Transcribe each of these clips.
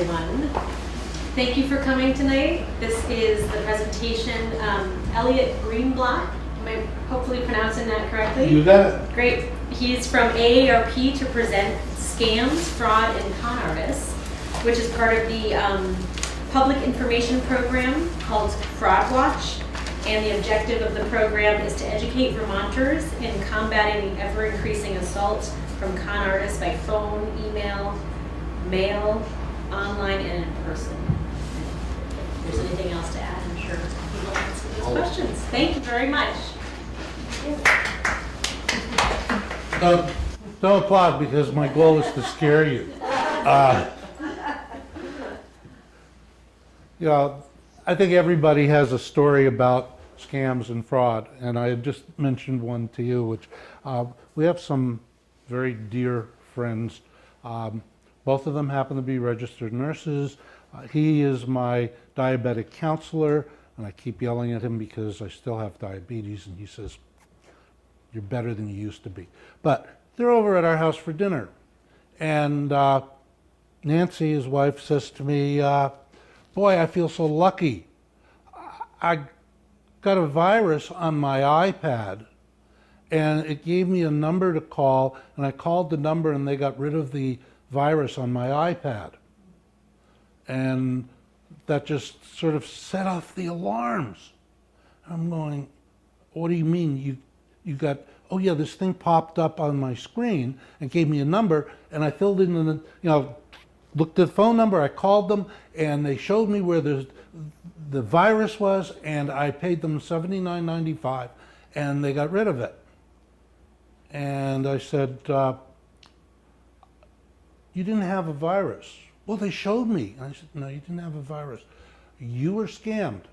everyone. Thank you for coming tonight. This is the presentation, Elliott Greenblott. Am I hopefully pronouncing that correctly? You got it. Great. He's from AARP to present Scams, Fraud, and Con Artists, which is part of the public information program called Fraud Watch. And the objective of the program is to educate Vermonters in combating the ever-increasing assault from con artists by phone, email, mail, online, and in person. If there's anything else to add, I'm sure he will answer those questions. Thank you very much. Don't applaud because my goal is to scare you. I think everybody has a story about scams and fraud, and I had just mentioned one to you, which we have some very dear friends. Both of them happen to be registered nurses. He is my diabetic counselor, and I keep yelling at him because I still have diabetes, and he says, "You're better than you used to be." But they're over at our house for dinner, and Nancy, his wife, says to me, "Boy, I feel so lucky. I got a virus on my iPad, and it gave me a number to call, and I called the number, and they got rid of the virus on my iPad." And that just sort of set off the alarms. I'm going, "What do you mean? You got, oh yeah, this thing popped up on my screen and gave me a number, and I filled in the, looked at the phone number, I called them, and they showed me where the virus was, and I paid them $79.95, and they got rid of it." And I said, "You didn't have a virus." "Well, they showed me." And I said, "No, you didn't have a virus. You were scammed."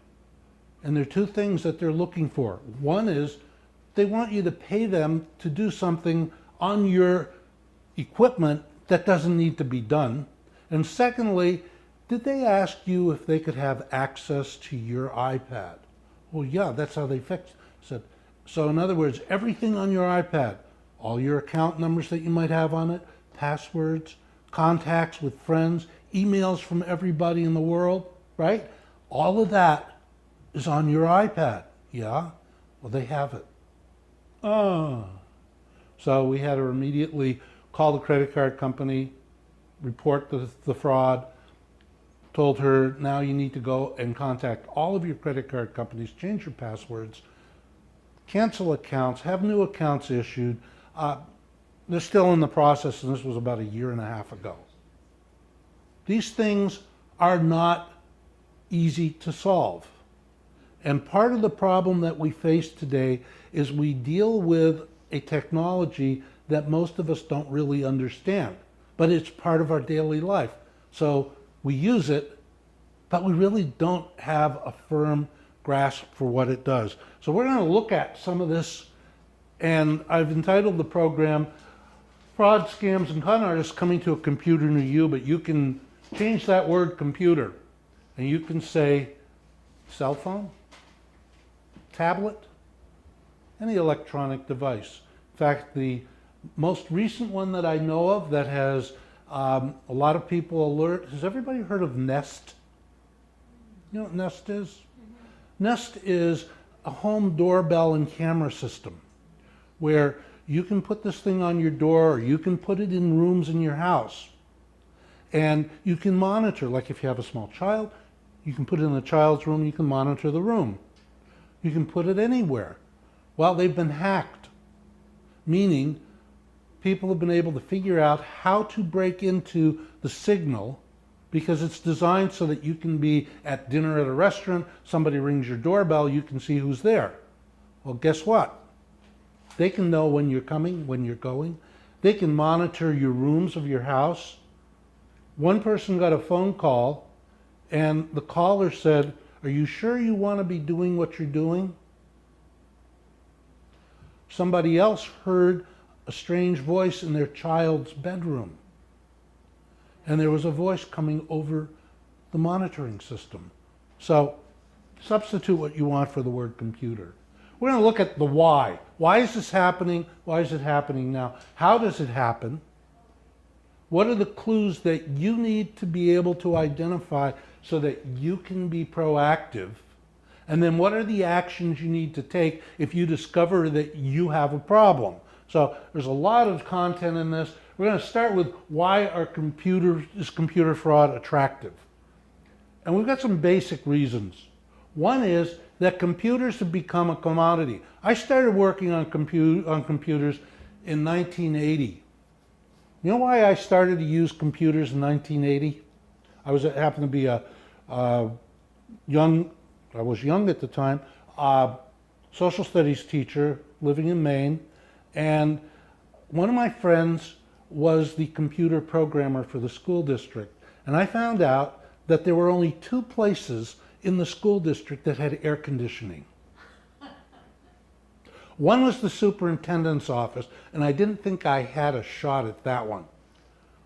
And there are two things that they're looking for. One is they want you to pay them to do something on your equipment that doesn't need to be done. And secondly, did they ask you if they could have access to your iPad? "Well, yeah, that's how they fixed it." So in other words, everything on your iPad, all your account numbers that you might have on it, passwords, contacts with friends, emails from everybody in the world, right? All of that is on your iPad. "Yeah, well, they have it." Oh. So we had to immediately call the credit card company, report the fraud, told her, "Now you need to go and contact all of your credit card companies, change your passwords, cancel accounts, have new accounts issued." They're still in the process, and this was about a year and a half ago. These things are not easy to solve. And part of the problem that we face today is we deal with a technology that most of us don't really understand, but it's part of our daily life. So we use it, but we really don't have a firm grasp for what it does. So we're going to look at some of this, and I've entitled the program Fraud, Scams, and Con Artists Coming to a Computer Near You, but you can change that word computer, and you can say cell phone, tablet, any electronic device. In fact, the most recent one that I know of that has a lot of people alert, has everybody heard of Nest? You know what Nest is? Mm-hmm. Nest is a home doorbell and camera system where you can put this thing on your door, or you can put it in rooms in your house, and you can monitor, like if you have a small child, you can put it in the child's room, you can monitor the room. You can put it anywhere. Well, they've been hacked, meaning people have been able to figure out how to break into the signal, because it's designed so that you can be at dinner at a restaurant, somebody rings your doorbell, you can see who's there. Well, guess what? They can know when you're coming, when you're going. They can monitor your rooms of your house. One person got a phone call, and the caller said, "Are you sure you want to be doing what you're doing?" Somebody else heard a strange voice in their child's bedroom, and there was a voice coming over the monitoring system. So substitute what you want for the word computer. We're going to look at the why. Why is this happening? Why is it happening now? How does it happen? What are the clues that you need to be able to identify so that you can be proactive? And then what are the actions you need to take if you discover that you have a problem? So there's a lot of content in this. We're going to start with why is computer fraud attractive? And we've got some basic reasons. One is that computers have become a commodity. I started working on computers in 1980. You know why I started to use computers in 1980? I happened to be I was young at the time, social studies teacher living in Maine, and one of my friends was the computer programmer for the school district. And I found out that there were only 2 places in the school district that had air conditioning. One was the superintendent's office, and I didn't think I had a shot at that one.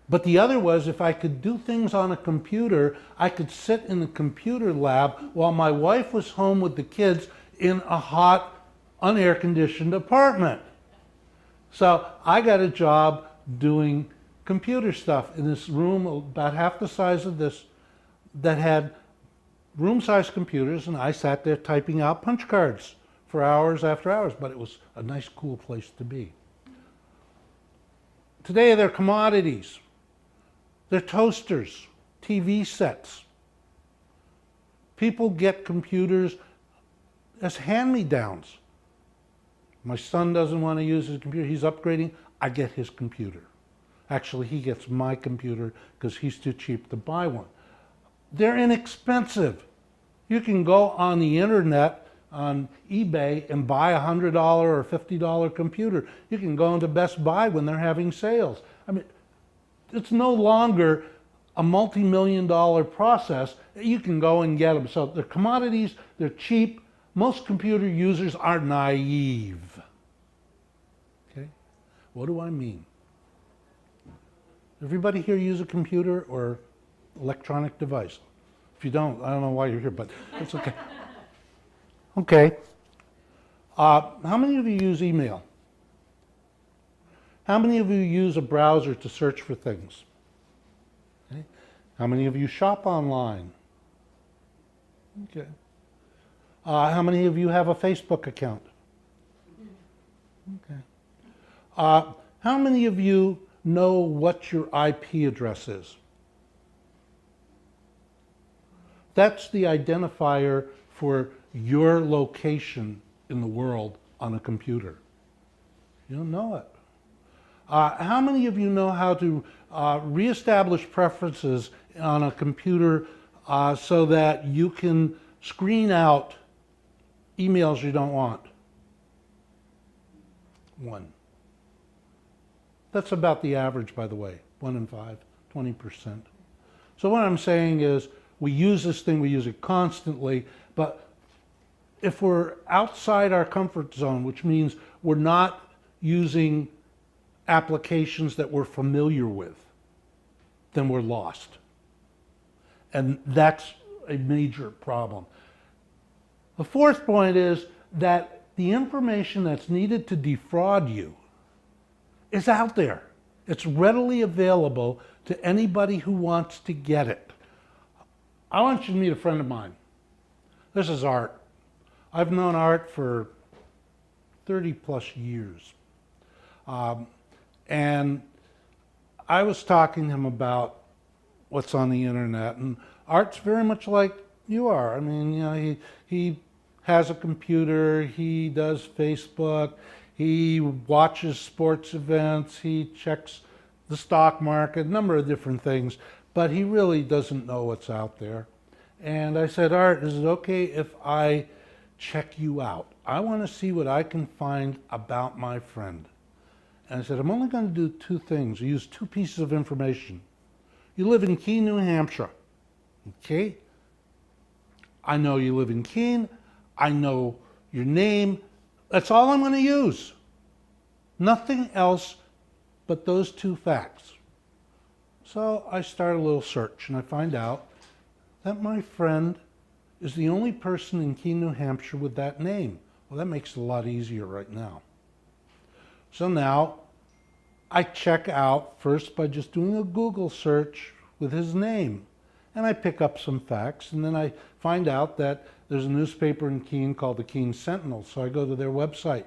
But the other was, if I could do things on a computer, I could sit in the computer lab while my wife was home with the kids in a hot, unair-conditioned apartment. So I got a job doing computer stuff in this room about half the size of this that had room-sized computers, and I sat there typing out punch cards for hours after hours, but it was a nice, cool place to be. Today they're commodities. They're toasters, TV sets. People get computers as hand-me-downs. My son doesn't want to use his computer. He's upgrading. I get his computer. Actually, he gets my computer because he's too cheap to buy one. They're inexpensive. You can go on the internet, on eBay, and buy a $100 or $50 computer. You can go into Best Buy when they're having sales. I mean, it's no longer a multi-million-dollar process. You can go and get them. So they're commodities, they're cheap. Most computer users are naive. Okay? What do I mean? Everybody here use a computer or electronic device? If you don't, I don't know why you're here, but it's okay. Okay. How many of you use email? How many of you use a browser to search for things? Okay. How many of you shop online? Okay. How many of you have a Facebook account? Okay. How many of you know what your IP address is? That's the identifier for your location in the world on a computer. You don't know it. How many of you know how to reestablish preferences on a computer so that you can screen out emails you don't want? 1. That's about the average, by the way. 1 in 5, 20%. So what I'm saying is, we use this thing, we use it constantly, but if we're outside our comfort zone, which means we're not using applications that we're familiar with, then we're lost. And that's a major problem. The 4th point is that the information that's needed to defraud you is out there. It's readily available to anybody who wants to get it. I want you to meet a friend of mine. This is Art. I've known Art for 30 plus years. And I was talking to him about what's on the internet, and Art's very much like you are. I mean, you know, he has a computer, he does Facebook, he watches sports events, he checks the stock market, a number of different things, but he really doesn't know what's out there. And I said, Art, is it okay if I check you out? I want to see what I can find about my friend. And I said, I'm only going to do 2 things. I use 2 pieces of information. You live in Keene, New Hampshire. Okay? I know you live in Keene. I know your name. That's all I'm going to use. Nothing else but those 2 facts. So I start a little search, and I find out that my friend is the only person in Keene, New Hampshire with that name. Well, that makes it a lot easier right now. So now I check out first by just doing a Google search with his name. And I pick up some facts, and then I find out that there's a newspaper in Keene called the Keene Sentinel. So I go to their website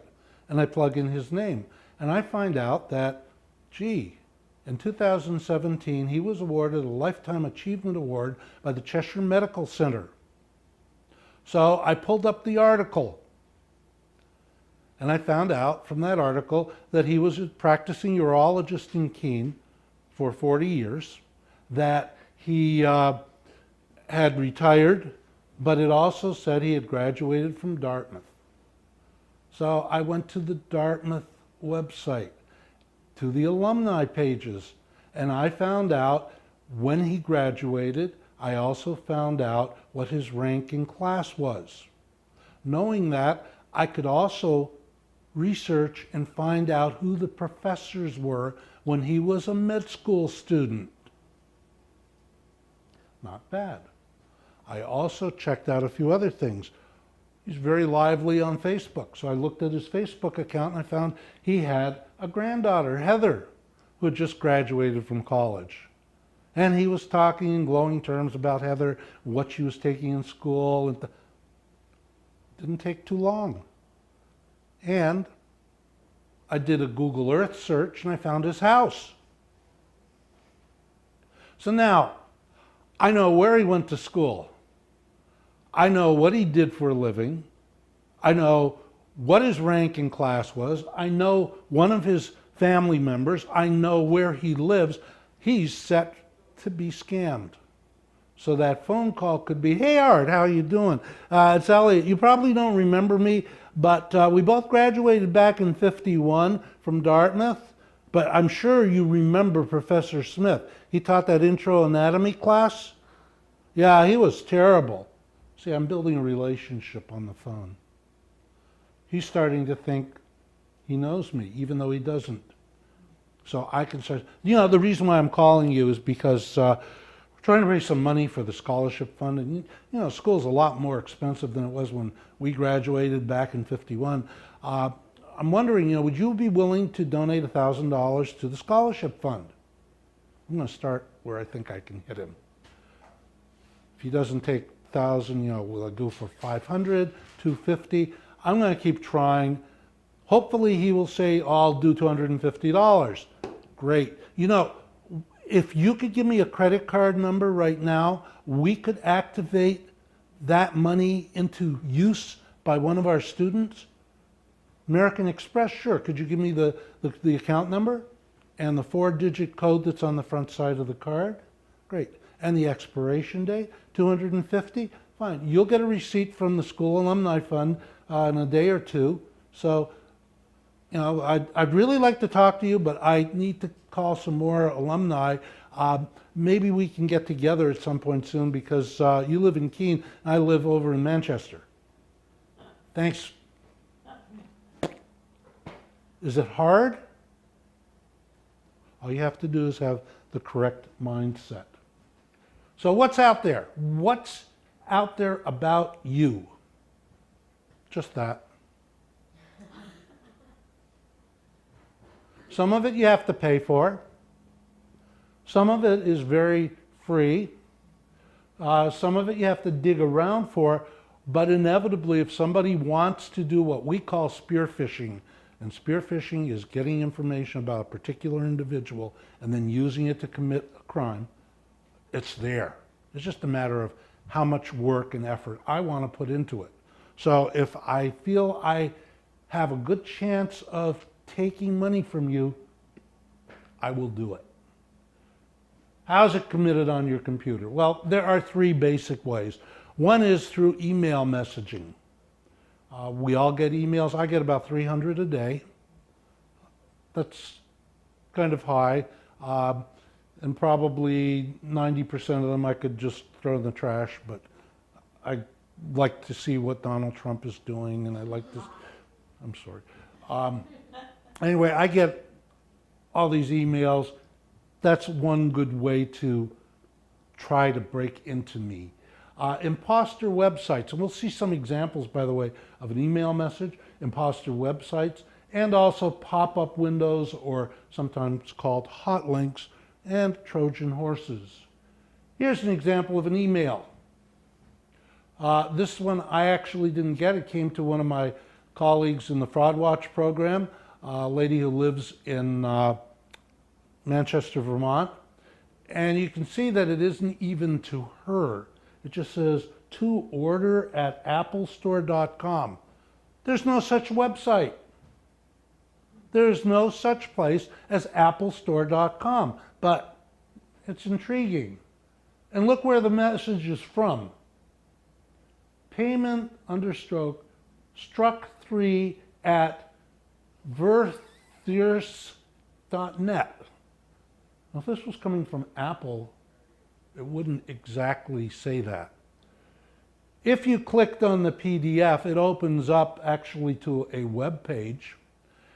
and I plug in his name. And I find out that, gee, in 2017, he was awarded a Lifetime Achievement Award by the Cheshire Medical Center. So I pulled up the article, and I found out from that article that he was a practicing urologist in Keene for 40 years, that he had retired, but it also said he had graduated from Dartmouth. So I went to the Dartmouth website, to the alumni pages, and I found out when he graduated. I also found out what his rank in class was. Knowing that, I could also research and find out who the professors were when he was a med school student. Not bad. I also checked out a few other things. He's very lively on Facebook. So I looked at his Facebook account and I found he had a granddaughter, Heather, who had just graduated from college. And he was talking in glowing terms about Heather, what she was taking in school. And didn't take too long. And I did a Google Earth search and I found his house. So now, I know where he went to school. I know what he did for a living. I know what his rank in class was. I know one of his family members. I know where he lives. He's set to be scammed. So that phone call could be, "Hey Art, how you doing? It's Elliott. You probably don't remember me, but we both graduated back in '51 from Dartmouth. But I'm sure you remember Professor Smith. He taught that intro anatomy class. Yeah, he was terrible." See, I'm building a relationship on the phone. He's starting to think he knows me, even though he doesn't. So I can start, the reason why I'm calling you is because we're trying to raise some money for the scholarship fund. And, school's a lot more expensive than it was when we graduated back in '51. I'm wondering, would you be willing to donate $1,000 to the scholarship fund? I'm going to start where I think I can hit him. If he doesn't take 1,000, will I go for 500, 250? I'm going to keep trying. Hopefully he will say, I'll do $250. Great. If you could give me a credit card number right now, we could activate that money into use by one of our students. American Express, sure. Could you give me the account number and the 4-digit code that's on the front side of the card? Great. And the expiration date, $250? Fine. You'll get a receipt from the School Alumni Fund in a day or two. So, I'd really like to talk to you, but I need to call some more alumni. Maybe we can get together at some point soon because you live in Keene and I live over in Manchester. Thanks. Is it hard? All you have to do is have the correct mindset. So what's out there? What's out there about you? Just that. Some of it you have to pay for. Some of it is very free. Some of it you have to dig around for. But inevitably, if somebody wants to do what we call spearfishing, and spearfishing is getting information about a particular individual and then using it to commit a crime, it's there. It's just a matter of how much work and effort I want to put into it. So if I feel I have a good chance of taking money from you, I will do it. How's it committed on your computer? Well, there are 3 basic ways. One is through email messaging. We all get emails. I get about 300 a day. That's kind of high. And probably 90% of them I could just throw in the trash, but I like to see what Donald Trump is doing, and I like to, I'm sorry. Anyway, I get all these emails. That's one good way to try to break into me. Imposter websites, and we'll see some examples, by the way, of an email message, imposter websites, and also pop-up windows, or sometimes called hot links, and Trojan horses. Here's an example of an email. This one I actually didn't get. It came to one of my colleagues in the Fraud Watch program, a lady who lives in Manchester, Vermont. And you can see that it isn't even to her. It just says, to order at applestore.com. There's no such website. There's no such place as applestore.com, but it's intriguing. And look where the message is from. Payment understroke struck 3 at verthiers.net. Now, if this was coming from Apple, it wouldn't exactly say that. If you clicked on the PDF, it opens up actually to a web page,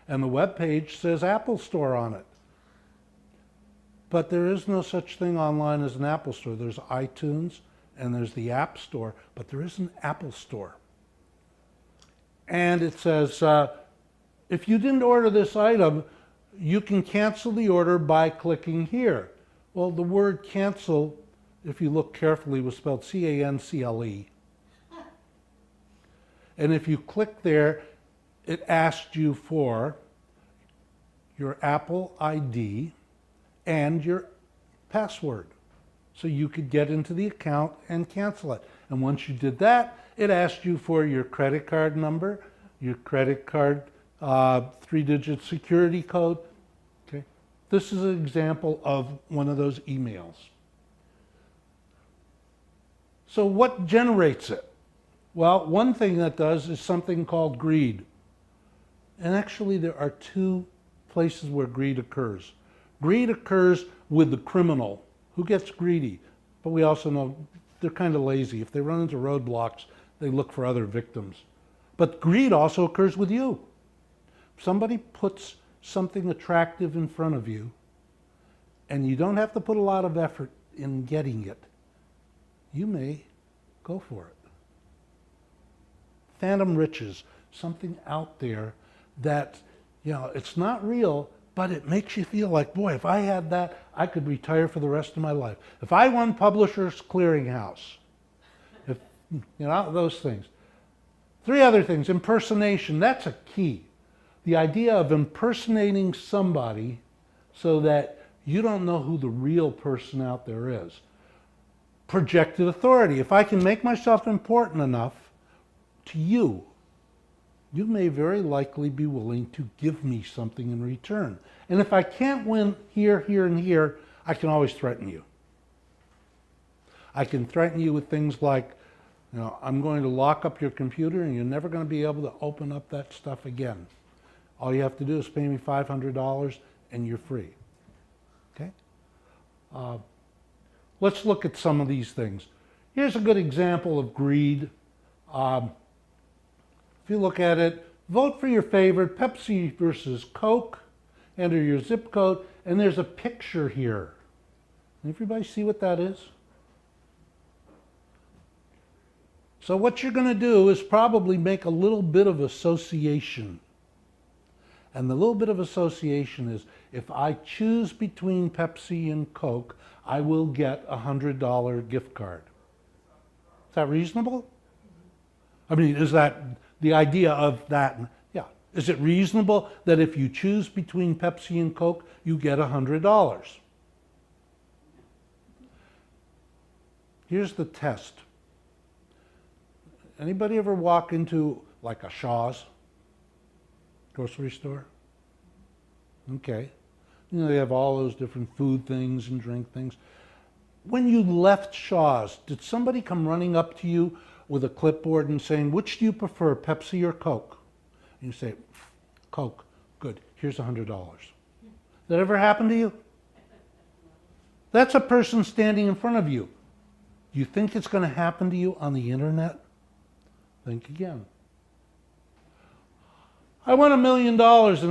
and the web page says Apple Store on it. But there is no such thing online as an Apple Store. There's iTunes and there's the App Store, but there is an Apple Store. And it says, if you didn't order this item, you can cancel the order by clicking here. Well, the word cancel, if you look carefully, was spelled C-A-N-C-L-E. And if you click there, it asked you for your Apple ID and your password, so you could get into the account and cancel it. And once you did that, it asked you for your credit card number, your credit card 3-digit security code. Okay, this is an example of one of those emails. So what generates it? Well, one thing that does is something called greed. And actually there are 2 places where greed occurs. Greed occurs with the criminal who gets greedy, but we also know they're kind of lazy. If they run into roadblocks, they look for other victims. But greed also occurs with you. If somebody puts something attractive in front of you, and you don't have to put a lot of effort in getting it, you may go for it. Phantom riches, something out there that, you know, it's not real, but it makes you feel like, boy, if I had that, I could retire for the rest of my life. If I won Publishers Clearinghouse, if, you know, those things. 3 other things. Impersonation, that's a key. The idea of impersonating somebody so that you don't know who the real person out there is. Projected authority. If I can make myself important enough to you, you may very likely be willing to give me something in return. And if I can't win here, here, and here, I can always threaten you. I can threaten you with things like, you know, I'm going to lock up your computer and you're never going to be able to open up that stuff again. All you have to do is pay me $500 and you're free. Okay? Let's look at some of these things. Here's a good example of greed. If you look at it, vote for your favorite, Pepsi versus Coke, enter your zip code, and there's a picture here. Everybody see what that is? So what you're going to do is probably make a little bit of association. And the little bit of association is, if I choose between Pepsi and Coke, I will get a $100 gift card. Is that reasonable? I mean, is that the idea of that? Yeah. Is it reasonable that if you choose between Pepsi and Coke, you get $100? Here's the test. Anybody ever walk into like a Shaw's grocery store? Okay. You know, they have all those different food things and drink things. When you left Shaw's, did somebody come running up to you with a clipboard and saying, which do you prefer, Pepsi or Coke? And you say, Coke. Good. Here's $100. That ever happen to you? That's a person standing in front of you. Do you think it's going to happen to you on the internet? Think again. I won $1 million in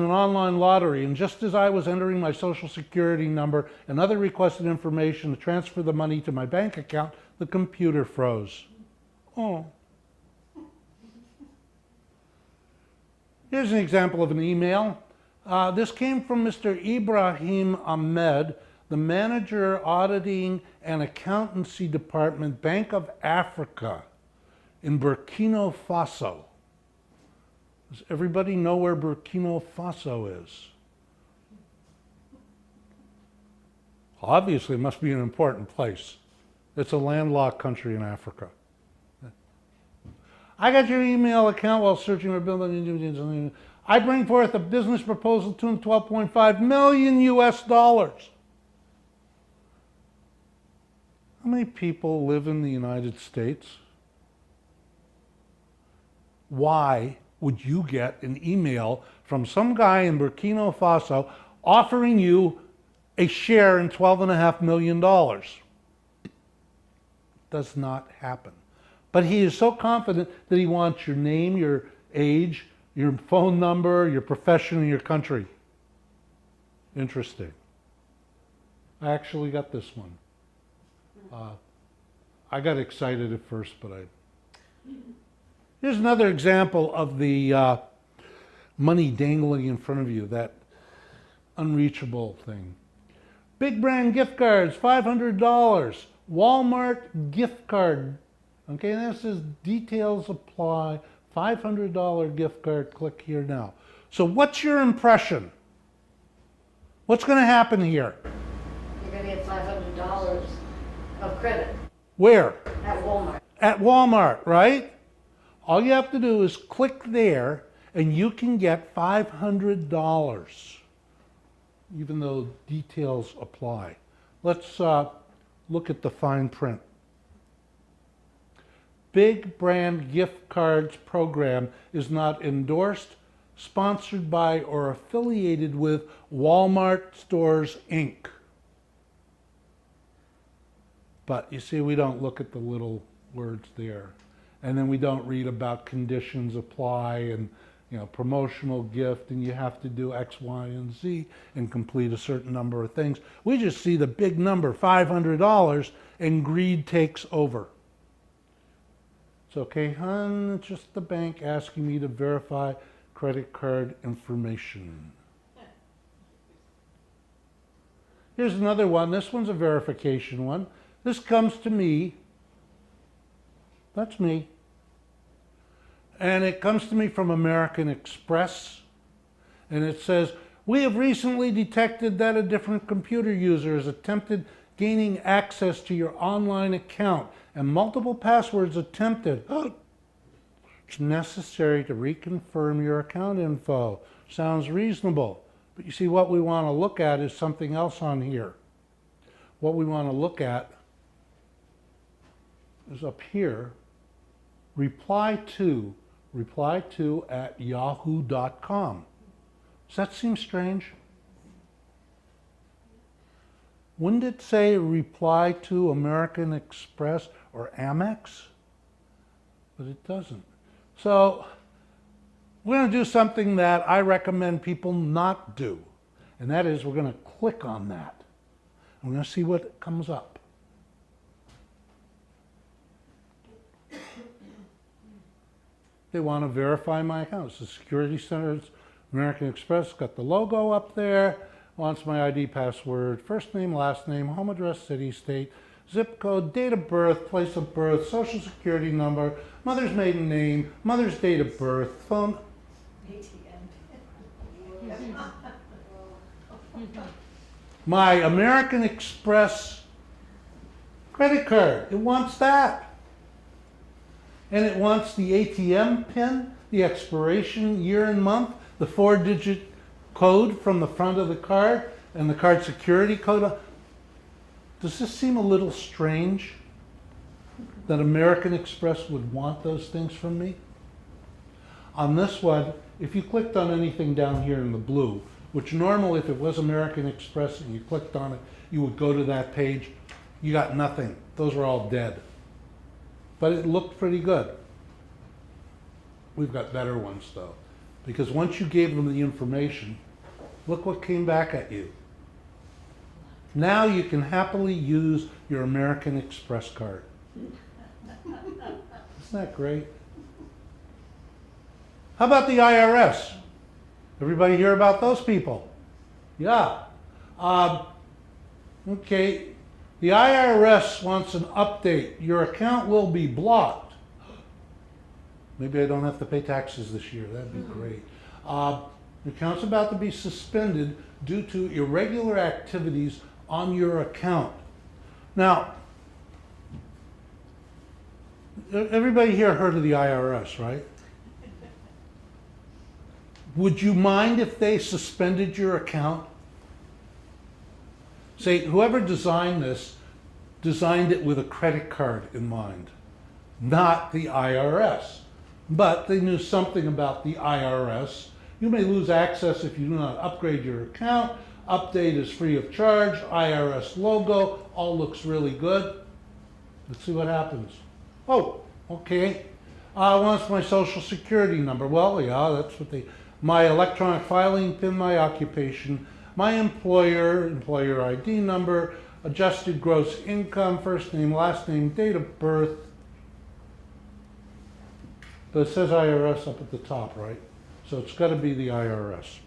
an online lottery, and just as I was entering my social security number and other requested information to transfer the money to my bank account, the computer froze. Oh. Here's an example of an email. This came from Mr. Ibrahim Ahmed, the manager auditing and accountancy department, Bank of Africa in Burkina Faso. Does everybody know where Burkina Faso is? Obviously, it must be an important place. It's a landlocked country in Africa. I got your email account while searching for building. I bring forth a business proposal to 12.5 million US dollars. How many people live in the United States? Why would you get an email from some guy in Burkina Faso offering you a share in $12.5 million? Does not happen. But he is so confident that he wants your name, your age, your phone number, your profession, and your country. Interesting. I actually got this one. I got excited at first, but Here's another example of the money dangling in front of you, that unreachable thing. Big brand gift cards, $500. Walmart gift card. Okay, and that says details apply. $500 gift card, click here now. So what's your impression? What's going to happen here? You're going to get $500 of credit. Where? At Walmart. At Walmart, right? All you have to do is click there and you can get $500, even though details apply. Let's look at the fine print. Big Brand Gift Cards program is not endorsed, sponsored by, or affiliated with Walmart Stores, Inc. But you see, we don't look at the little words there. And then we don't read about conditions apply and, promotional gift, and you have to do X, Y, and Z and complete a certain number of things. We just see the big number, $500, and greed takes over. It's okay, hon, it's just the bank asking me to verify credit card information. Here's another one. This one's a verification one. This comes to me. That's me. And it comes to me from American Express. And it says, we have recently detected that a different computer user has attempted gaining access to your online account and multiple passwords attempted. It's necessary to reconfirm your account info. Sounds reasonable. But you see, what we want to look at is something else on here. What we want to look at is up here, reply to at yahoo.com. Does that seem strange? Wouldn't it say reply to American Express or Amex? But it doesn't. So we're going to do something that I recommend people not do. And that is, we're going to click on that. And we're going to see what comes up. They want to verify my account. It's the Security Center, American Express, got the logo up there, wants my ID password, first name, last name, home address, city, state, zip code, date of birth, place of birth, social security number, mother's maiden name, mother's date of birth, phone. My American Express credit card, it wants that. And it wants the ATM PIN, the expiration year and month, the 4-digit code from the front of the card, and the card security code. Does this seem a little strange that American Express would want those things from me? On this one, if you clicked on anything down here in the blue, which normally if it was American Express and you clicked on it, you would go to that page, you got nothing. Those are all dead. But it looked pretty good. We've got better ones though, because once you gave them the information, look what came back at you. Now you can happily use your American Express card. Isn't that great? How about the IRS? Everybody hear about those people? Yeah. Okay, the IRS wants an update. Your account will be blocked. Maybe I don't have to pay taxes this year. That'd be great. Your account's about to be suspended due to irregular activities on your account. Now, everybody here heard of the IRS, right? Would you mind if they suspended your account? Say, whoever designed this designed it with a credit card in mind, not the IRS. But they knew something about the IRS. You may lose access if you do not upgrade your account. Update is free of charge. IRS logo, all looks really good. Let's see what happens. Oh, okay. Wants my social security number. Well, yeah, that's what my electronic filing pin, my occupation, my employer ID number, adjusted gross income, first name, last name, date of birth. But it says IRS up at the top, right? So it's got to be the IRS.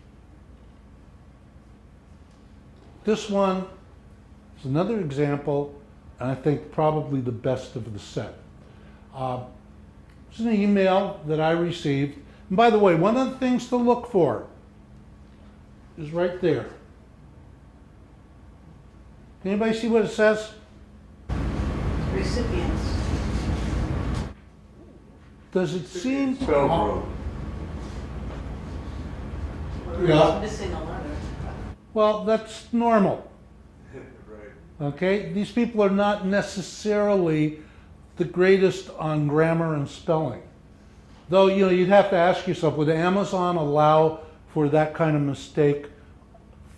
This one is another example, and I think probably the best of the set. It's an email that I received. And by the way, one of the things to look for is right there. Anybody see what it says? Recipients. Does it seem... Spelled wrong. Yeah. Missing a letter. Well, that's normal. Right. Okay? These people are not necessarily the greatest on grammar and spelling. Though, you know, you'd have to ask yourself, would Amazon allow for that kind of mistake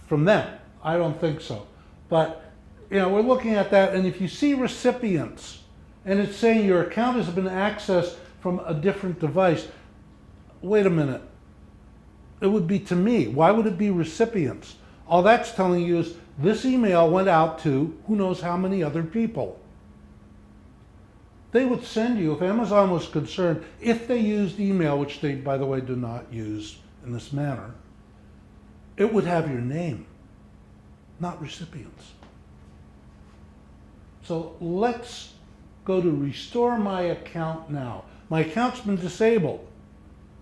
from them? I don't think so. But, you know, we're looking at that, and if you see recipients, and it's saying your account has been accessed from a different device, wait a minute. It would be to me. Why would it be recipients? All that's telling you is this email went out to who knows how many other people. They would send you, if Amazon was concerned, if they used email, which they, by the way, do not use in this manner, it would have your name, not recipients. So let's go to restore my account now. My account's been disabled.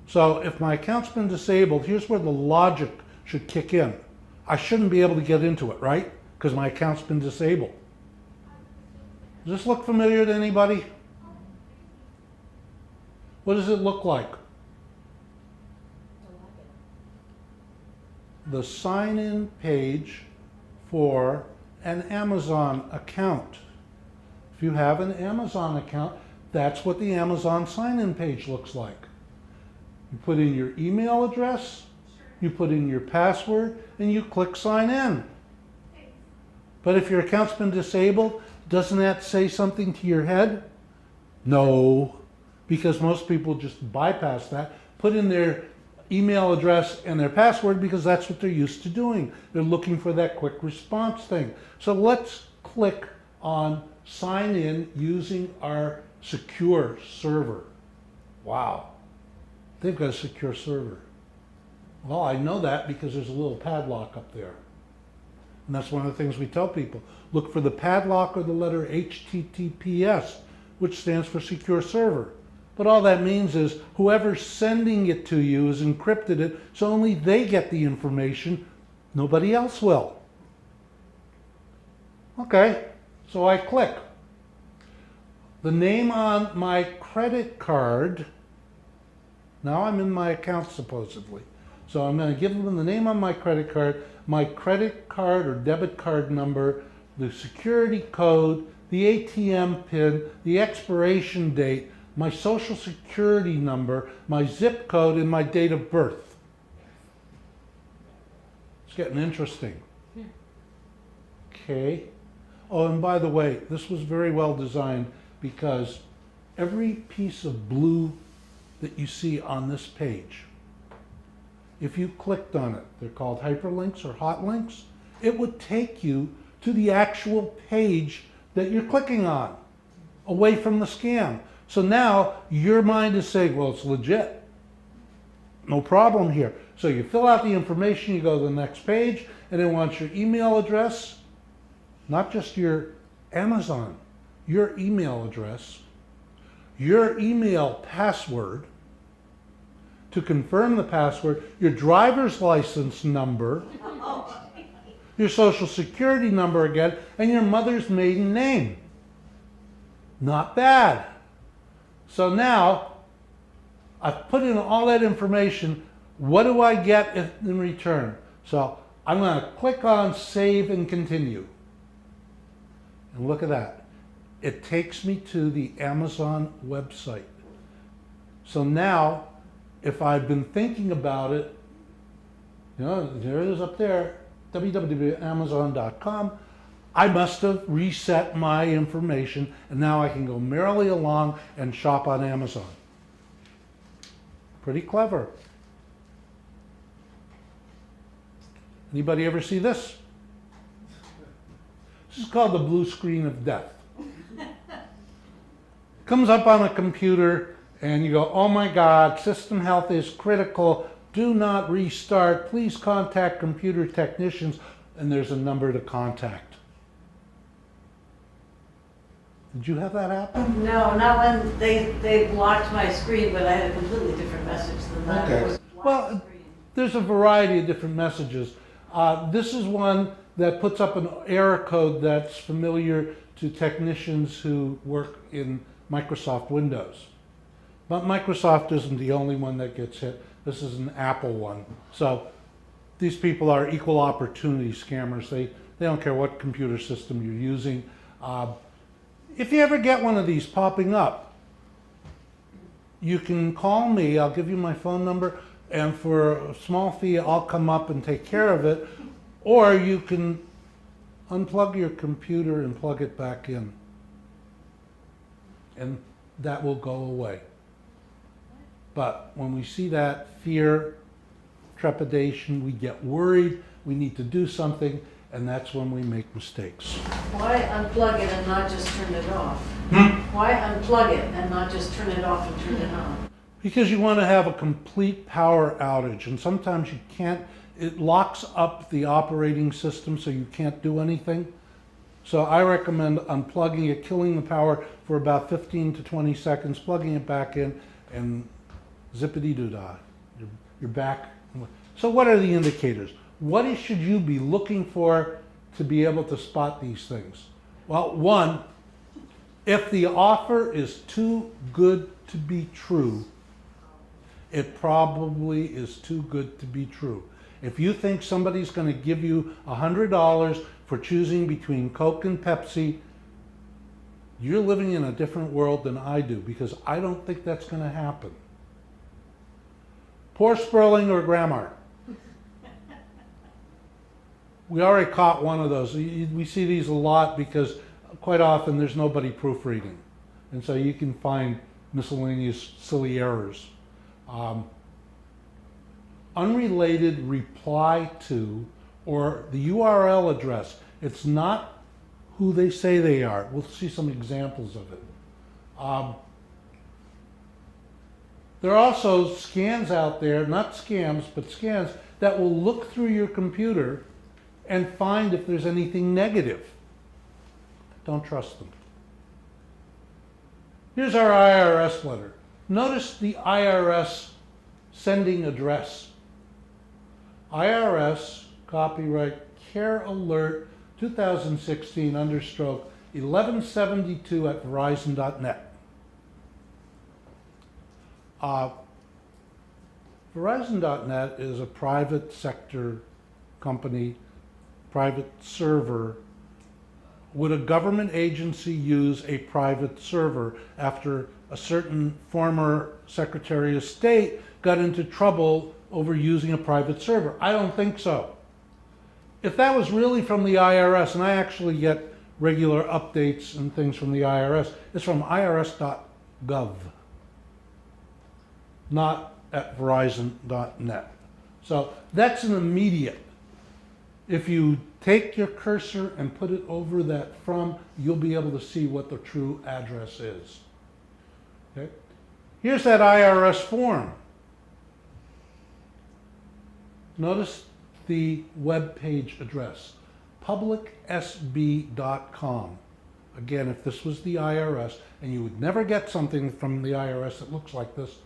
So if my account's been disabled, here's where the logic should kick in. I shouldn't be able to get into it, right? Because my account's been disabled. Does this look familiar to anybody? What does it look like? The sign-in page for an Amazon account. If you have an Amazon account, that's what the Amazon sign-in page looks like. You put in your email address, you put in your password, and you click sign in. But if your account's been disabled, doesn't that say something to your head? No, because most people just bypass that, put in their email address and their password because that's what they're used to doing. They're looking for that quick response thing. So let's click on sign in using our secure server. Wow, they've got a secure server. Well, I know that because there's a little padlock up there. And that's one of the things we tell people. Look for the padlock or the letter HTTPS, which stands for secure server. But all that means is whoever's sending it to you has encrypted it, so only they get the information, nobody else will. Okay, so I click. The name on my credit card, now I'm in my account supposedly. So I'm going to give them the name on my credit card or debit card number, the security code, the ATM PIN, the expiration date, my social security number, my zip code, and my date of birth. It's getting interesting. Okay. Oh, and by the way, this was very well designed because every piece of blue that you see on this page, if you clicked on it, they're called hyperlinks or hot links, it would take you to the actual page that you're clicking on, away from the scam. So now your mind is saying, well, it's legit. No problem here. So you fill out the information, you go to the next page, and it wants your email address, not just your Amazon, your email address, your email password, to confirm the password, your driver's license number, your social security number again, and your mother's maiden name. Not bad. So now, I've put in all that information. What do I get in return? So I'm going to click on Save and Continue. And look at that. It takes me to the Amazon website. So now, if I've been thinking about it, you know, there it is up there, www.amazon.com. I must have reset my information, and now I can go merrily along and shop on Amazon. Pretty clever. Anybody ever see this? This is called the blue screen of death. Comes up on a computer, and you go, oh my God, system health is critical. Do not restart. Please contact computer technicians. And there's a number to contact. Did you have that happen? No, not when they blocked my screen, but I had a completely different message than that. Okay. It was blocked Well, screen. there's a variety of different messages. This is one that puts up an error code that's familiar to technicians who work in Microsoft Windows. But Microsoft isn't the only one that gets hit. This is an Apple one. So these people are equal opportunity scammers. They don't care what computer system you're using. If you ever get one of these popping up, you can call me. I'll give you my phone number, and for a small fee, I'll come up and take care of it. Or you can unplug your computer and plug it back in, and that will go away. But when we see that fear, trepidation, we get worried, we need to do something, and that's when we make mistakes. Why unplug it and not just turn it off? Why unplug it and not just turn it off and turn it on? Because you want to have a complete power outage, and sometimes you can't, it locks up the operating system so you can't do anything. So I recommend unplugging it, killing the power for about 15 to 20 seconds, plugging it back in, and zippity-doo-dah, you're back. So what are the indicators? What should you be looking for to be able to spot these things? Well, one, if the offer is too good to be true, it probably is too good to be true. If you think somebody's going to give you $100 for choosing between Coke and Pepsi, you're living in a different world than I do, because I don't think that's going to happen. Poor Sperling or Grammar. We already caught one of those. We see these a lot because quite often there's nobody proofreading. And so you can find miscellaneous silly errors. Unrelated reply to, or the URL address. It's not who they say they are. We'll see some examples of it. There are also scans out there, not scams, but scans that will look through your computer and find if there's anything negative. Don't trust them. Here's our IRS letter. Notice the IRS sending address. IRS, copyright, Care Alert, 2016, understroke, 1172 at verizon.net. Verizon.net is a private sector company, private server. Would a government agency use a private server after a certain former Secretary of State got into trouble over using a private server? I don't think so. If that was really from the IRS, and I actually get regular updates and things from the IRS, it's from irs.gov, not at verizon.net. So that's an immediate. If you take your cursor and put it over that from, you'll be able to see what the true address is. Okay? Here's that IRS form. Notice the web page address, publicsb.com. Again, if this was the IRS, and you would never get something from the IRS that looks like this,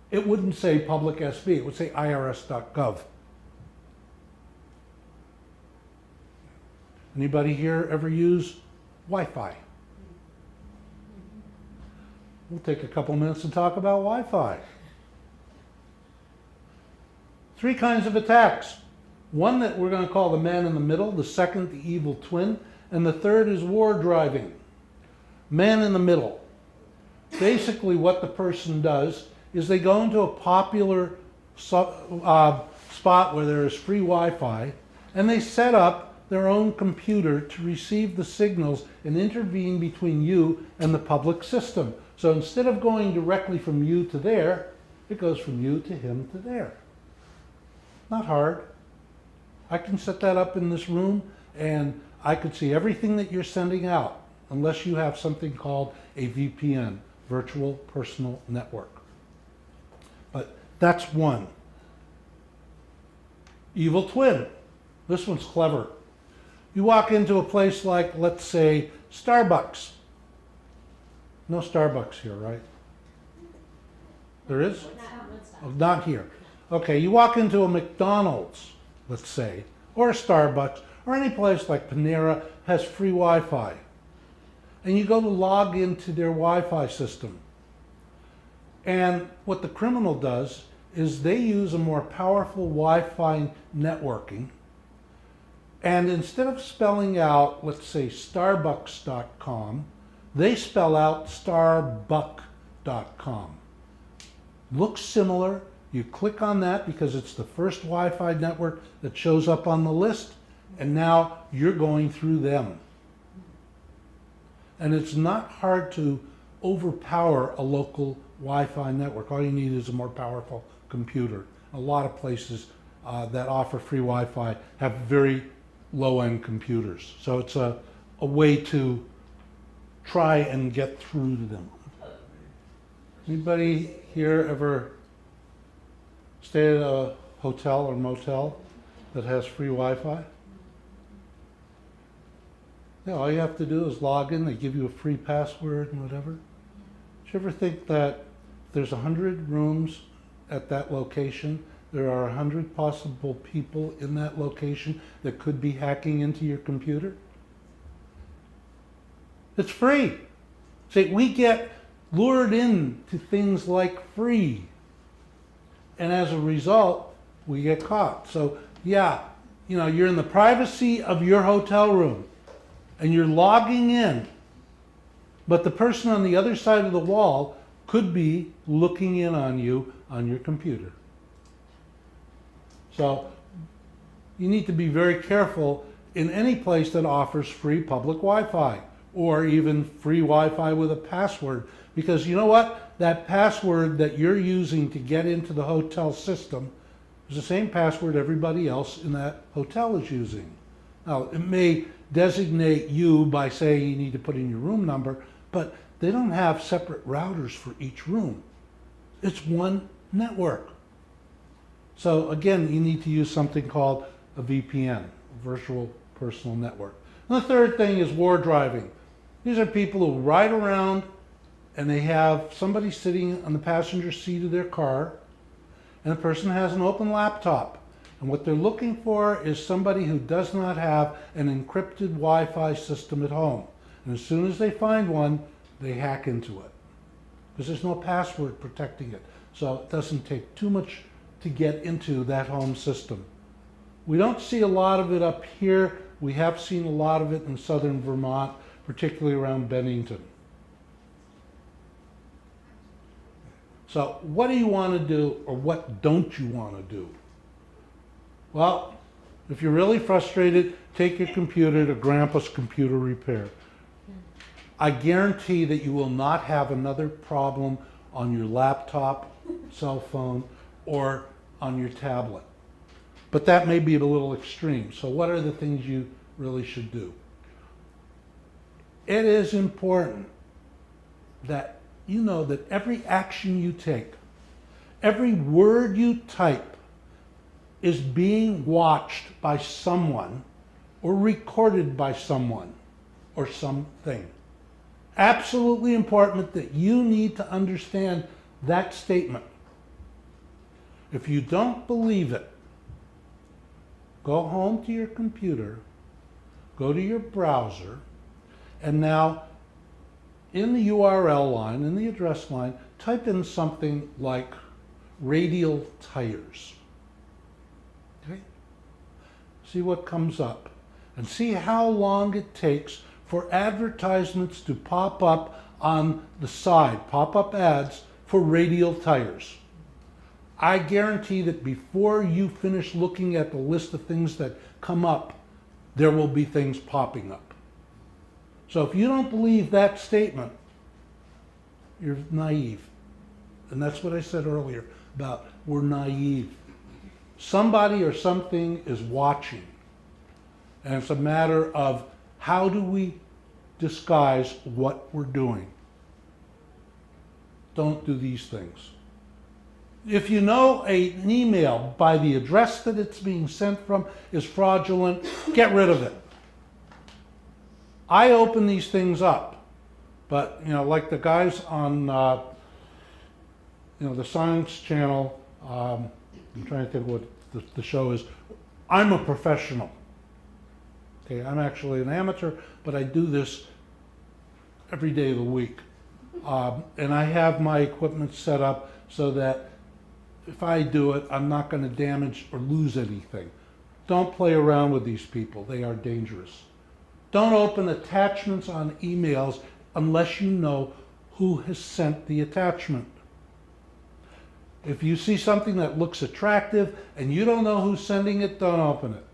it wouldn't say public SB, it would say irs.gov. Anybody here ever use Wi-Fi? We'll take a couple minutes to talk about Wi-Fi. 3 kinds of attacks. One that we're going to call the man in the middle, the second the evil twin, and the third is war driving. Man in the middle. Basically what the person does is they go into a popular spot where there is free Wi-Fi, and they set up their own computer to receive the signals and intervene between you and the public system. So instead of going directly from you to there, it goes from you to him to there. Not hard. I can set that up in this room and I could see everything that you're sending out, unless you have something called a VPN, Virtual Personal Network. But that's one. Evil twin. This one's clever. You walk into a place like, let's say, Starbucks. No Starbucks here, right? There is? Oh, not here. Okay, you walk into a McDonald's, let's say, or a Starbucks, or any place like Panera has free Wi-Fi. And you go to log into their Wi-Fi system. And what the criminal does is they use a more powerful Wi-Fi networking. And instead of spelling out, let's say, starbucks.com, they spell out starbuck.com. Looks similar. You click on that because it's the first Wi-Fi network that shows up on the list, and now you're going through them. And it's not hard to overpower a local Wi-Fi network. All you need is a more powerful computer. A lot of places that offer free Wi-Fi have very low-end computers. So it's a way to try and get through to them. Anybody here ever stay at a hotel or motel that has free Wi-Fi? Yeah, all you have to do is log in. They give you a free password and whatever. Do you ever think that if there's 100 rooms at that location, there are 100 possible people in that location that could be hacking into your computer? It's free. See, we get lured into things like free. And as a result, we get caught. So yeah, you're in the privacy of your hotel room and you're logging in, but the person on the other side of the wall could be looking in on you on your computer. So you need to be very careful in any place that offers free public Wi-Fi or even free Wi-Fi with a password, because you know what? That password that you're using to get into the hotel system is the same password everybody else in that hotel is using. Now, it may designate you by saying you need to put in your room number, but they don't have separate routers for each room. It's one network. So again, you need to use something called a VPN, a Virtual Personal Network. And the third thing is war driving. These are people who ride around and they have somebody sitting on the passenger seat of their car, and the person has an open laptop. And what they're looking for is somebody who does not have an encrypted Wi-Fi system at home. And as soon as they find one, they hack into it, because there's no password protecting it. So it doesn't take too much to get into that home system. We don't see a lot of it up here. We have seen a lot of it in southern Vermont, particularly around Bennington. So what do you want to do, or what don't you want to do? Well, if you're really frustrated, take your computer to Grandpa's Computer Repair. I guarantee that you will not have another problem on your laptop, cell phone, or on your tablet. But that may be a little extreme. So what are the things you really should do? It is important that you know that every action you take, every word you type is being watched by someone or recorded by someone or something. Absolutely important that you need to understand that statement. If you don't believe it, go home to your computer, go to your browser, and now in the URL line, in the address line, type in something like radial tires. Okay? See what comes up, and see how long it takes for advertisements to pop up on the side, pop-up ads for radial tires. I guarantee that before you finish looking at the list of things that come up, there will be things popping up. So if you don't believe that statement, you're naive. And that's what I said earlier about we're naive. Somebody or something is watching. And it's a matter of how do we disguise what we're doing. Don't do these things. If you know an email by the address that it's being sent from is fraudulent, get rid of it. I open these things up, but like the guys on the Science Channel, I'm trying to think what the show is. I'm a professional. Okay, I'm actually an amateur, but I do this every day of the week. And I have my equipment set up so that if I do it, I'm not going to damage or lose anything. Don't play around with these people. They are dangerous. Don't open attachments on emails unless you know who has sent the attachment. If you see something that looks attractive and you don't know who's sending it, don't open it.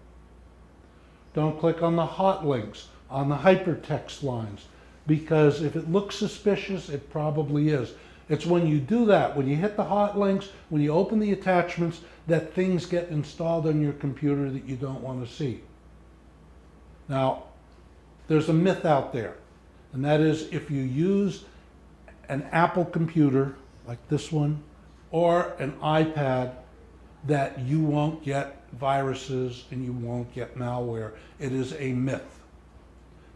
Don't click on the hot links, on the hypertext lines, because if it looks suspicious, it probably is. It's when you do that, when you hit the hot links, when you open the attachments, that things get installed on your computer that you don't want to see. Now, there's a myth out there, and that is if you use an Apple computer, like this one, or an iPad, that you won't get viruses and you won't get malware. It is a myth.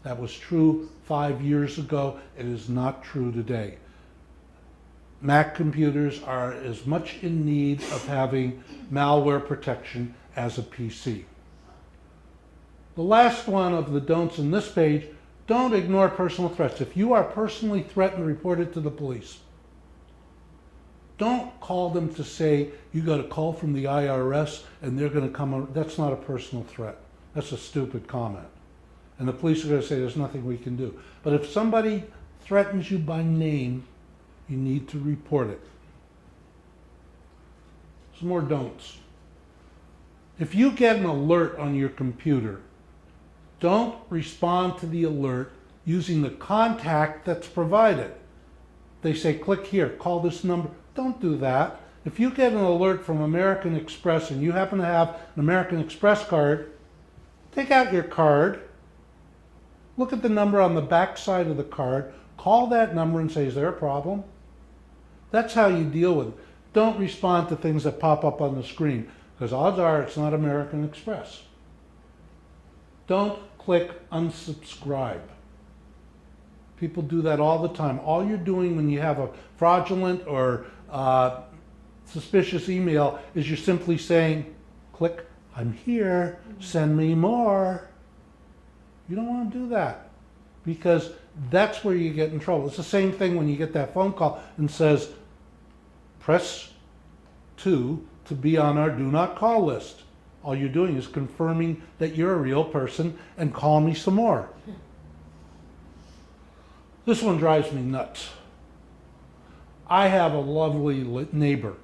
That was true 5 years ago. It is not true today. Mac computers are as much in need of having malware protection as a PC. The last one of the don'ts in this page, don't ignore personal threats. If you are personally threatened, report it to the police. Don't call them to say you got a call from the IRS and they're going to come. That's not a personal threat. That's a stupid comment. And the police are going to say there's nothing we can do. But if somebody threatens you by name, you need to report it. Some more don'ts. If you get an alert on your computer, don't respond to the alert using the contact that's provided. They say, click here, call this number. Don't do that. If you get an alert from American Express and you happen to have an American Express card, take out your card, look at the number on the back side of the card, call that number and say, is there a problem? That's how you deal with it. Don't respond to things that pop up on the screen, because odds are it's not American Express. Don't click unsubscribe. People do that all the time. All you're doing when you have a fraudulent or suspicious email is you're simply saying, click, I'm here, send me more. You don't want to do that, because that's where you get in trouble. It's the same thing when you get that phone call and says, press 2 to be on our do not call list. All you're doing is confirming that you're a real person and call me some more. This one drives me nuts. I have a lovely neighbor.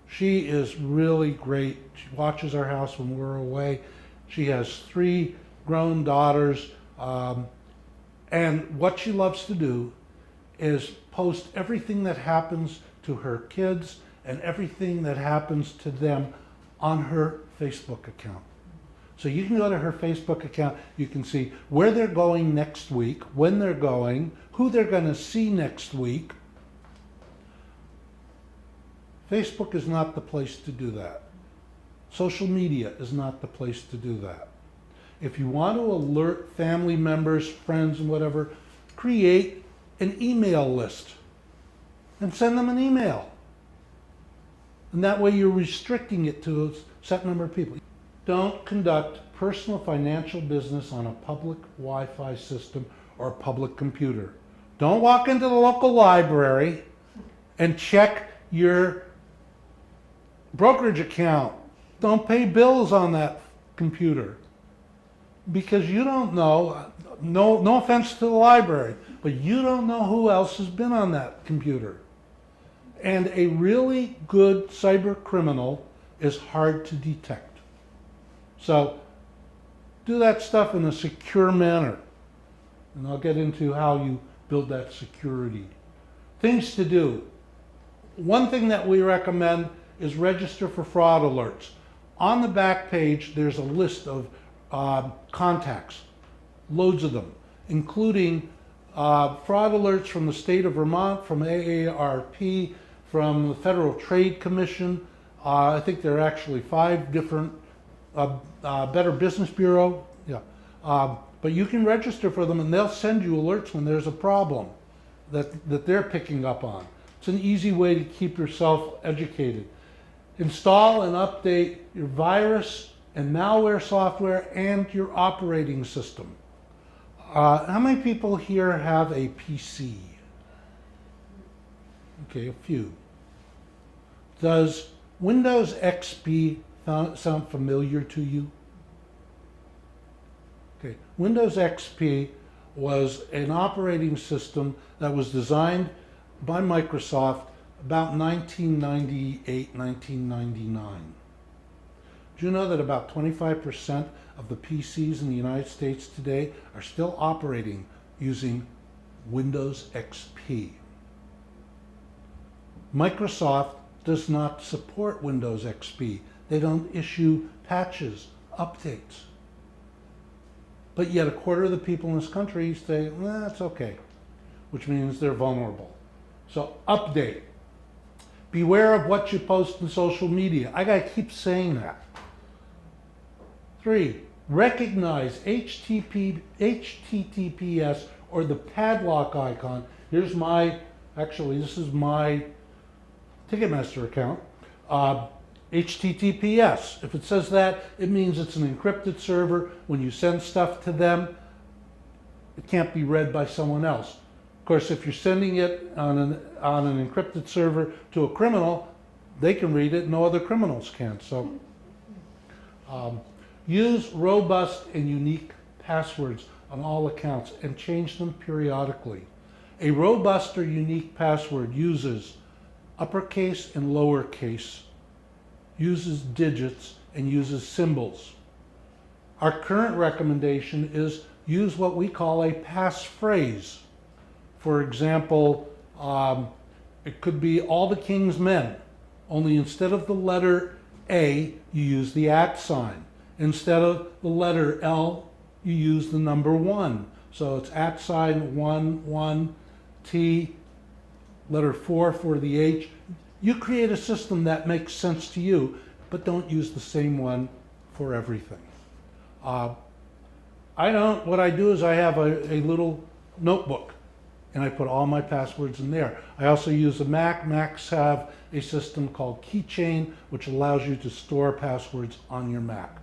She is really great. She watches our house when we're away. She has 3 grown daughters. And what she loves to do is post everything that happens to her kids and everything that happens to them on her Facebook account. So you can go to her Facebook account, you can see where they're going next week, when they're going, who they're going to see next week. Facebook is not the place to do that. Social media is not the place to do that. If you want to alert family members, friends, and whatever, create an email list and send them an email. And that way you're restricting it to a set number of people. Don't conduct personal financial business on a public Wi-Fi system or a public computer. Don't walk into the local library and check your brokerage account. Don't pay bills on that computer. Because you don't know, no offense to the library, but you don't know who else has been on that computer. And a really good cyber criminal is hard to detect. So do that stuff in a secure manner. And I'll get into how you build that security. Things to do. One thing that we recommend is register for fraud alerts. On the back page, there's a list of contacts, loads of them, including fraud alerts from the state of Vermont, from AARP, from the Federal Trade Commission. I think there are actually 5 different, Better Business Bureau, yeah. But you can register for them and they'll send you alerts when there's a problem that they're picking up on. It's an easy way to keep yourself educated. Install and update your virus and malware software and your operating system. How many people here have a PC? Okay, a few. Does Windows XP sound familiar to you? Okay, Windows XP was an operating system that was designed by Microsoft about 1998, 1999. Do you know that about 25% of the PCs in the United States today are still operating using Windows XP? Microsoft does not support Windows XP. They don't issue patches, updates. But yet a quarter of the people in this country say, well, that's okay, which means they're vulnerable. So update. Beware of what you post in social media. I gotta keep saying that. 3, recognize HTTPS or the padlock icon. Here's my, actually this is my Ticketmaster account. HTTPS. If it says that, it means it's an encrypted server. When you send stuff to them, it can't be read by someone else. Of course, if you're sending it on an encrypted server to a criminal, they can read it, no other criminals can. So use robust and unique passwords on all accounts and change them periodically. A robust or unique password uses uppercase and lowercase, uses digits, and uses symbols. Our current recommendation is use what we call a passphrase. For example, it could be all the king's men, only instead of the letter A, you use the @ sign. Instead of the letter L, you use the number 1. So it's @ 1, 1, T, letter 4 for the H. You create a system that makes sense to you, but don't use the same one for everything. What I do is I have a little notebook and I put all my passwords in there. I also use a Mac. Macs have a system called Keychain, which allows you to store passwords on your Mac.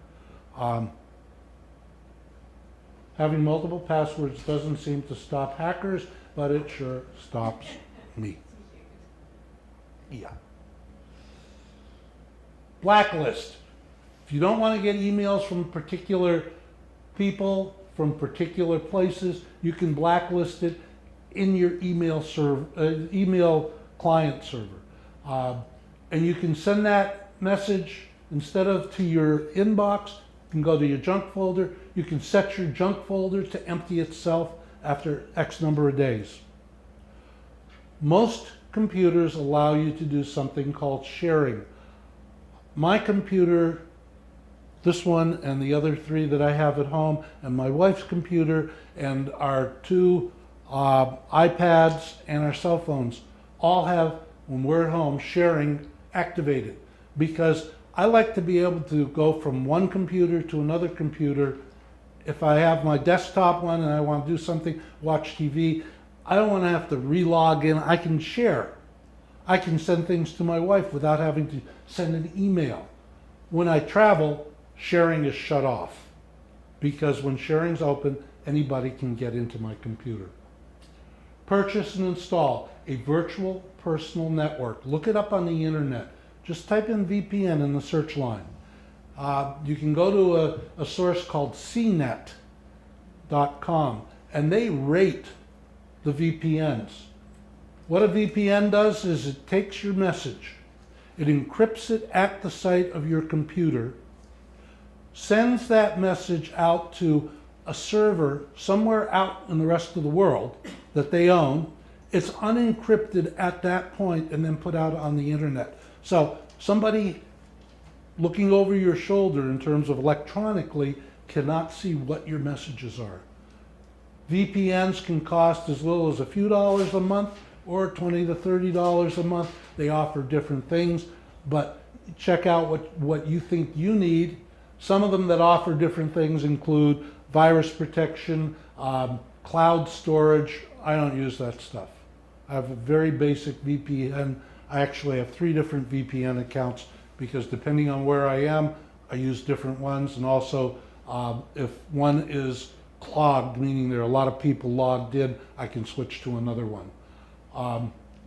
Having multiple passwords doesn't seem to stop hackers, but it sure stops me. Yeah. Blacklist. If you don't want to get emails from particular people, from particular places, you can blacklist it in your email client server. And you can send that message, instead of to your inbox, you can go to your junk folder. You can set your junk folder to empty itself after X number of days. Most computers allow you to do something called sharing. My computer, this one and the other 3 that I have at home, and my wife's computer, and our 2 iPads and our cell phones all have, when we're at home, sharing activated, because I like to be able to go from one computer to another computer. If I have my desktop one and I want to do something, watch TV, I don't want to have to re-log in. I can share. I can send things to my wife without having to send an email. When I travel, sharing is shut off because when sharing's open, anybody can get into my computer. Purchase and install a virtual personal network. Look it up on the internet. Just type in VPN in the search line. You can go to a source called cnet.com and they rate the VPNs. What a VPN does is it takes your message, it encrypts it at the site of your computer, sends that message out to a server somewhere out in the rest of the world that they own. It's unencrypted at that point and then put out on the internet. So somebody looking over your shoulder in terms of electronically cannot see what your messages are. VPNs can cost as little as a few dollars a month or $20 to $30 a month. They offer different things, but check out what you think you need. Some of them that offer different things include virus protection, cloud storage. I don't use that stuff. I have a very basic VPN. I actually have 3 different VPN accounts because depending on where I am, I use different ones. And also, if one is clogged, meaning there are a lot of people logged in, I can switch to another one.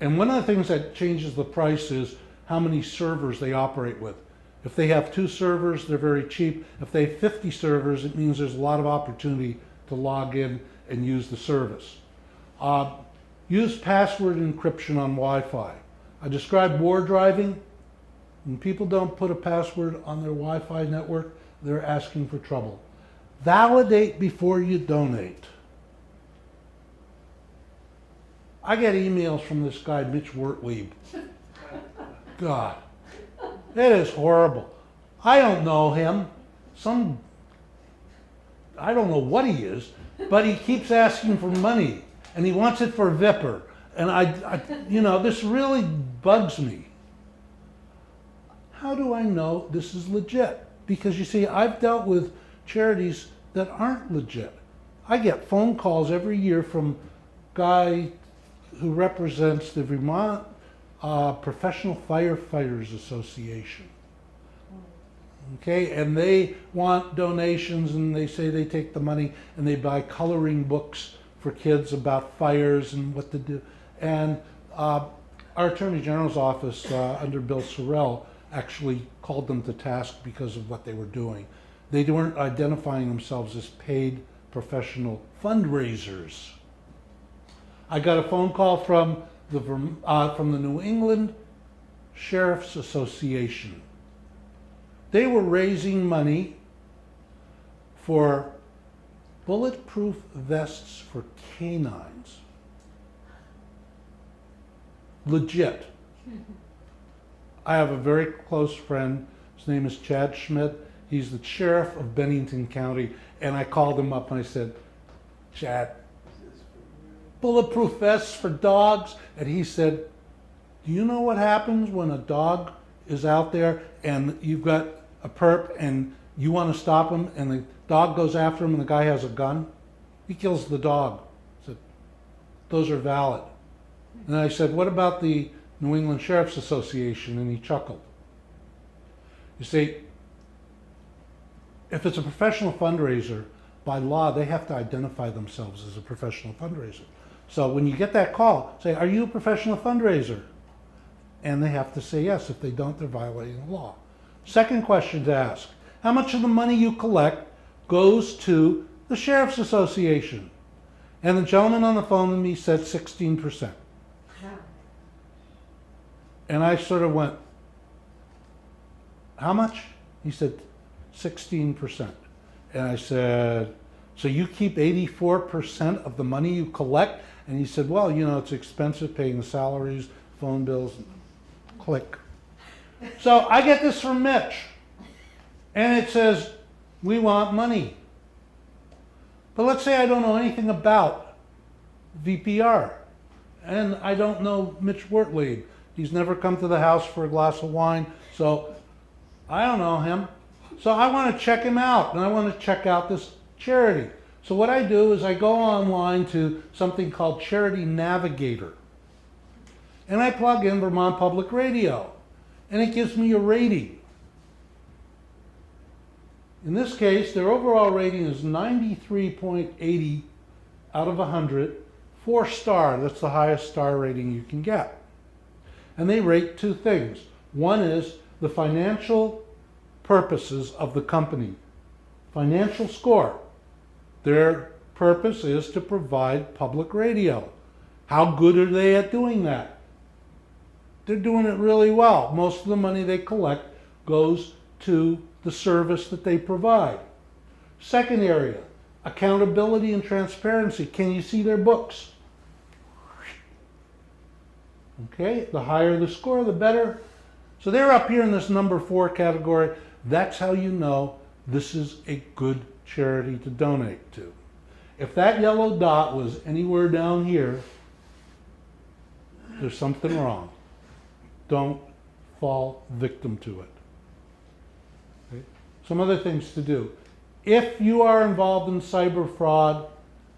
And one of the things that changes the price is how many servers they operate with. If they have 2 servers, they're very cheap. If they have 50 servers, it means there's a lot of opportunity to log in and use the service. Use password encryption on Wi-Fi. I described war driving. When people don't put a password on their Wi-Fi network, they're asking for trouble. Validate before you donate. I get emails from this guy, Mitch Wertlieb. God, it is horrible. I don't know him. I don't know what he is, but he keeps asking for money and he wants it for Vipper. And this really bugs me. How do I know this is legit? Because you see, I've dealt with charities that aren't legit. I get phone calls every year from a guy who represents the Vermont Professional Firefighters Association. Okay, and they want donations and they say they take the money and they buy coloring books for kids about fires and what to do. And our Attorney General's office under Bill Sorrell actually called them to task because of what they were doing. They weren't identifying themselves as paid professional fundraisers. I got a phone call from the New England Sheriff's Association. They were raising money for bulletproof vests for canines. Legit. I have a very close friend. His name is Chad Schmidt. He's the sheriff of Bennington County. And I called him up and I said, Chad, bulletproof vests for dogs? And he said, do you know what happens when a dog is out there and you've got a perp and you want to stop him and the dog goes after him and the guy has a gun? He kills the dog. I said, those are valid. And I said, what about the New England Sheriff's Association? And he chuckled. You see, if it's a professional fundraiser, by law, they have to identify themselves as a professional fundraiser. So when you get that call, say, are you a professional fundraiser? And they have to say yes. If they don't, they're violating the law. Second question to ask, how much of the money you collect goes to the Sheriff's Association? And the gentleman on the phone with me said 16%. And I sort of went, how much? He said, 16%. And I said, so you keep 84% of the money you collect? And he said, well, it's expensive paying the salaries, phone bills, click. So I get this from Mitch. And it says, we want money. But let's say I don't know anything about VPR. And I don't know Mitch Wertlieb. He's never come to the house for a glass of wine. So I don't know him. So I want to check him out, and I want to check out this charity. So what I do is I go online to something called Charity Navigator. And I plug in Vermont Public Radio, and it gives me a rating. In this case, their overall rating is 93.80 out of 100, 4-star. That's the highest star rating you can get. And they rate two things. One is the financial purposes of the company. Financial score. Their purpose is to provide public radio. How good are they at doing that? They're doing it really well. Most of the money they collect goes to the service that they provide. Second area, accountability and transparency. Can you see their books? Okay, the higher the score, the better. So they're up here in this number 4 category. That's how you know this is a good charity to donate to. If that yellow dot was anywhere down here, there's something wrong. Don't fall victim to it. Okay? Some other things to do. If you are involved in cyber fraud,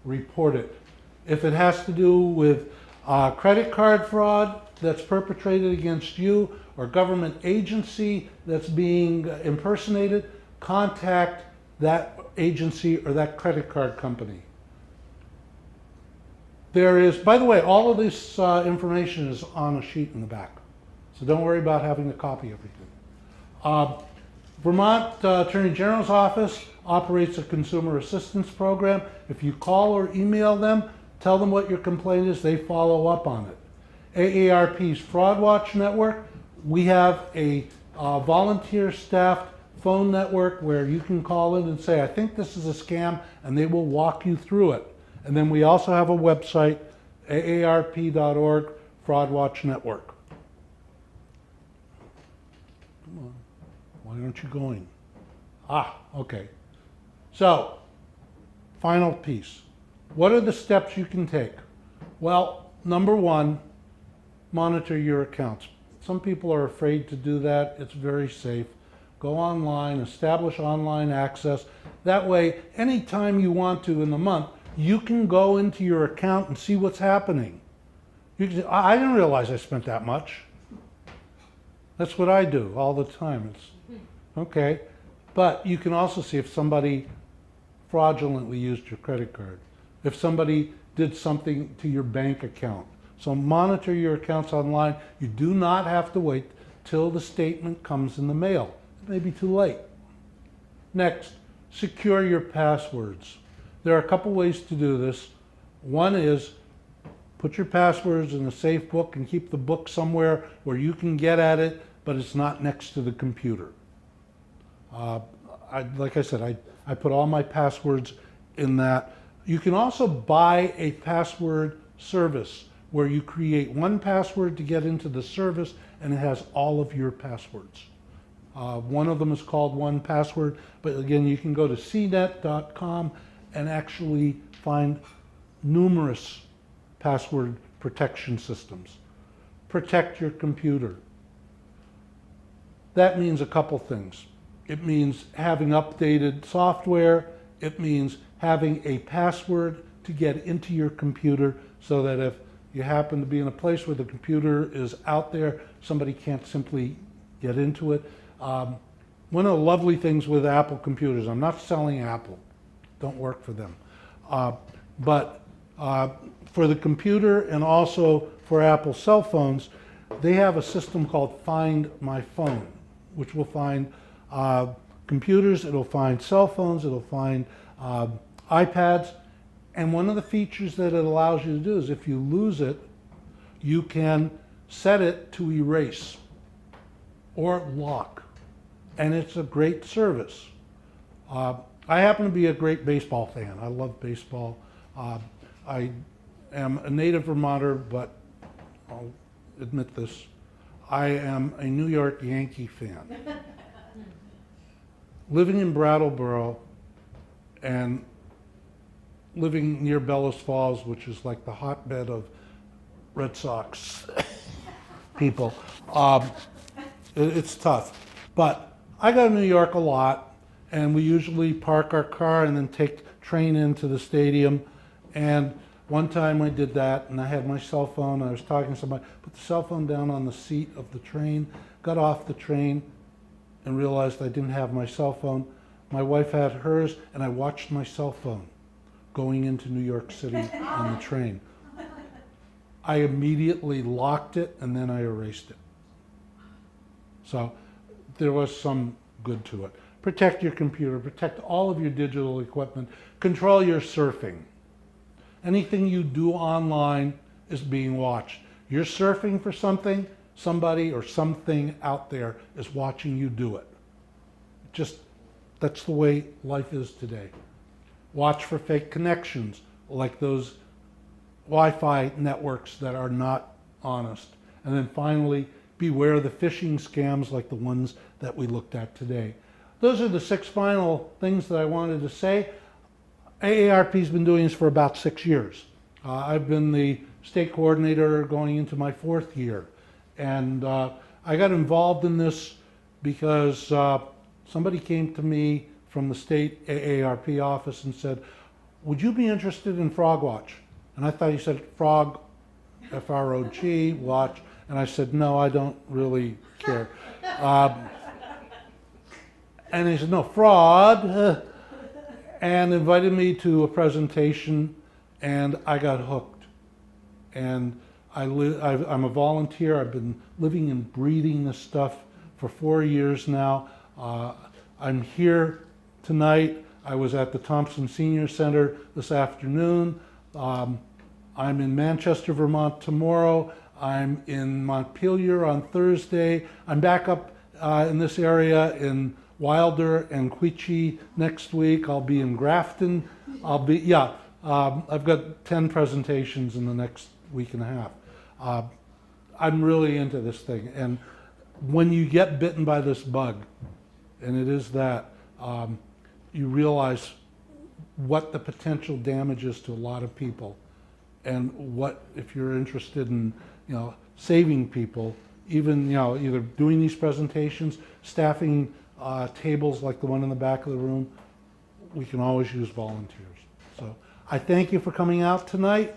report it. If it has to do with credit card fraud that's perpetrated against you or government agency that's being impersonated, contact that agency or that credit card company. There is, by the way, all of this information is on a sheet in the back. So don't worry about having to copy everything. Vermont Attorney General's office operates a consumer assistance program. If you call or email them, tell them what your complaint is, they follow up on it. AARP's Fraud Watch Network, we have a volunteer staffed phone network where you can call in and say, I think this is a scam, and they will walk you through it. And then we also have a website, aarp.org, Fraud Watch Network. Come on, why aren't you going? Okay. So, final piece. What are the steps you can take? Well, number 1, monitor your accounts. Some people are afraid to do that. It's very safe. Go online, establish online access. That way, anytime you want to in the month, you can go into your account and see what's happening. You can say, I didn't realize I spent that much. That's what I do all the time. It's okay. But you can also see if somebody fraudulently used your credit card, if somebody did something to your bank account. So monitor your accounts online. You do not have to wait till the statement comes in the mail. It may be too late. Next, secure your passwords. There are a couple ways to do this. One is put your passwords in a safe book and keep the book somewhere where you can get at it, but it's not next to the computer. Like I said, I put all my passwords in that. You can also buy a password service where you create one password to get into the service and it has all of your passwords. One of them is called 1Password, but again, you can go to cnet.com and actually find numerous password protection systems. Protect your computer. That means a couple things. It means having updated software. It means having a password to get into your computer so that if you happen to be in a place where the computer is out there, somebody can't simply get into it. One of the lovely things with Apple computers, I'm not selling Apple, don't work for them, but for the computer and also for Apple cell phones, they have a system called Find My Phone, which will find computers, it'll find cell phones, it'll find iPads, and one of the features that it allows you to do is if you lose it, you can set it to erase or lock, and it's a great service. I happen to be a great baseball fan. I love baseball. I am a native Vermonter, but I'll admit this, I am a New York Yankee fan. Living in Brattleboro and living near Bellows Falls, which is like the hotbed of Red Sox people, it's tough. But I go to New York a lot, and we usually park our car and then take train into the stadium. And one time I did that, and I had my cell phone. I was talking to somebody, put the cell phone down on the seat of the train, got off the train, and realized I didn't have my cell phone. My wife had hers, and I watched my cell phone going into New York City on the train. I immediately locked it, and then I erased it. So there was some good to it. Protect your computer, protect all of your digital equipment, control your surfing. Anything you do online is being watched. You're surfing for something, somebody or something out there is watching you do it. Just, that's the way life is today. Watch for fake connections, like those Wi-Fi networks that are not honest. And then finally, beware of the phishing scams like the ones that we looked at today. Those are the 6 final things that I wanted to say. AARP's been doing this for about 6 years. I've been the state coordinator going into my 4th year. And I got involved in this because somebody came to me from the state AARP office and said, would you be interested in Frog Watch? And I thought he said frog, F-R-O-G, watch. And I said, no, I don't really care. And he said, no, fraud, and invited me to a presentation, and I got hooked. And I'm a volunteer. I've been living and breathing this stuff for 4 years now. I'm here tonight. I was at the Thompson Senior Center this afternoon. I'm in Manchester, Vermont tomorrow. I'm in Montpelier on Thursday. I'm back up in this area in Wilder and Quechee next week. I'll be in Grafton. I've got 10 presentations in the next week and a half. I'm really into this thing. And when you get bitten by this bug, and it is that, you realize what the potential damage is to a lot of people. And what, if you're interested in, saving people, even, either doing these presentations, staffing tables like the one in the back of the room, we can always use volunteers. So I thank you for coming out tonight.